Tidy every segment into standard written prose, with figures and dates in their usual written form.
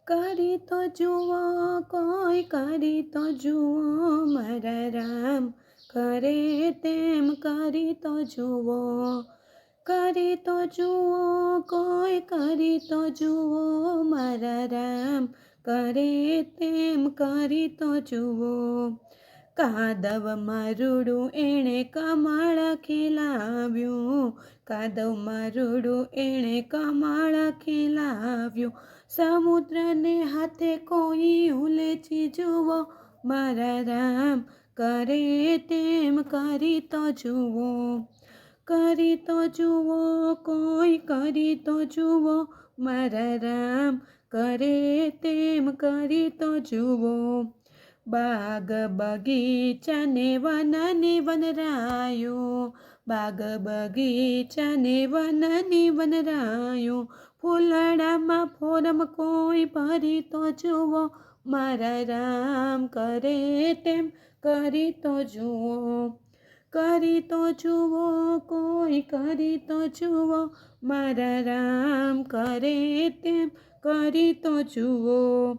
કરી તો જુઓ કોઈ કરી તો જુઓ મારા રામ કરે તેમ કરી તો જુઓ કરી તો જુઓ કોઈ કરી તો જુઓ મારા રામ કરે તેમ કરી તો જુઓ કાદવમાં રૂડું એણે કમળ ખીલાવ્યું કાદવમાં રૂડું એણે કમળ ખીલાવ્યું સમુદ્રને હાથે કોઈ ઉલેચી જુઓ મારા રામ કરે તેમ કરી તો જુઓ કરી તો જુઓ કોઈ કરી તો જુઓ મારા રામ કરે તેમ કરી તો જુઓ બાગ બગીચાને વનની વનરાયું બાગ બગીચાને વનની વનરાયું ફૂલડામાં ફોરમ કોઈ ભરી તો જુઓ મારા રામ કરે તેમ કરી તો જુઓ કરી તો જુઓ કોઈ કરી તો જુઓ મારા રામ કરે તેમ કરી તો જુઓ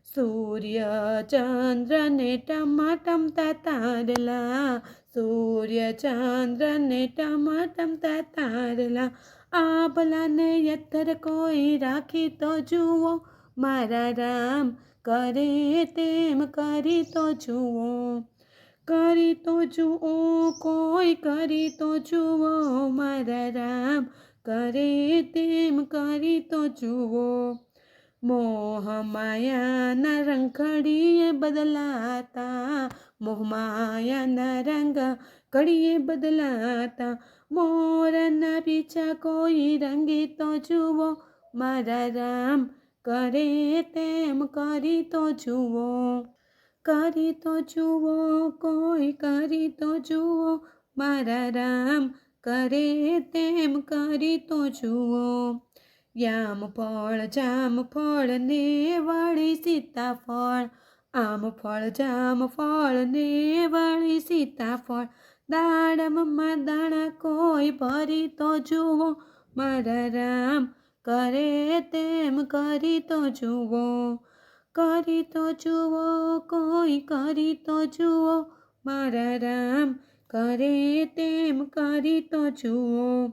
સૂર્ય ચંદ્રને ટમટમતા તારલા સૂર્ય ચંદ્રને ટમટમતા તારલા આભલાને યત્તર કોઈ રાખી તો જુઓ મારા રામ કરે તેમ કરી તો જુઓ કરી તો જુઓ કોઈ કરી તો જુઓ મારા રામ કરે તેમ કરી તો જુઓ મોહ માયાના રંગ ઘડીએ બદલાતા મોહ માયાના રંગ ઘડીએ બદલાતા મોરના પીછા કોઈ રંગી તો જુઓ મારા રામ કરે તેમ કરી તો જુઓ કરી તો જુઓ કોઈ કરી તો જુઓ મારા રામ કરે તેમ કરી તો જુઓ જામફળ ને વળી સીતાફળ આમફળ જામફળ ને વળી સીતાફળ દાડમમાં દાણા કોઈ ભરી તો જુઓ મારા રામ કરે તેમ કરી તો જુઓ કરી તો જુઓ કોઈ કરી તો જુઓ મારા રામ કરે તેમ કરી તો જુઓ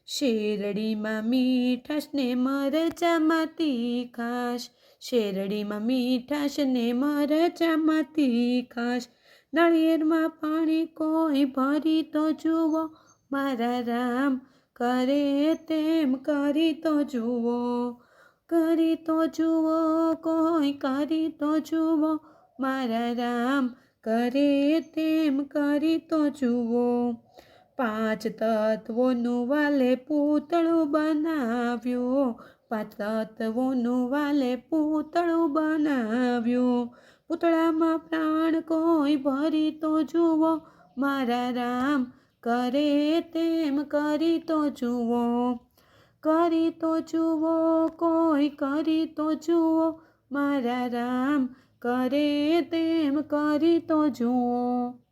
શેરડીમાં મીઠાશ ને મરચામાં તીખાશ શેરડીમાં મીઠાશ ને મરચામાં તીખાશ નાળિયેરમાં પાણી કોઈ ભરી તો જુઓ મારા રામ કરે તેમ કરી તો જુઓ કરી તો જુઓ કોઈ કરી તો જુઓ મારા રામ કરે તેમ કરી તો જુઓ પાંચ તત્વોનું વાલે પૂતળું બનાવ્યું પાંચ તત્વોનું વાલે પૂતળું બનાવ્યું પૂતળામાં પ્રાણ કોઈ ભરી તો જુઓ મારા રામ કરે તેમ કરી તો જુઓ કરી તો જુઓ કોઈ કરી તો જુઓ મારા રામ કરે તેમ કરી તો જુઓ।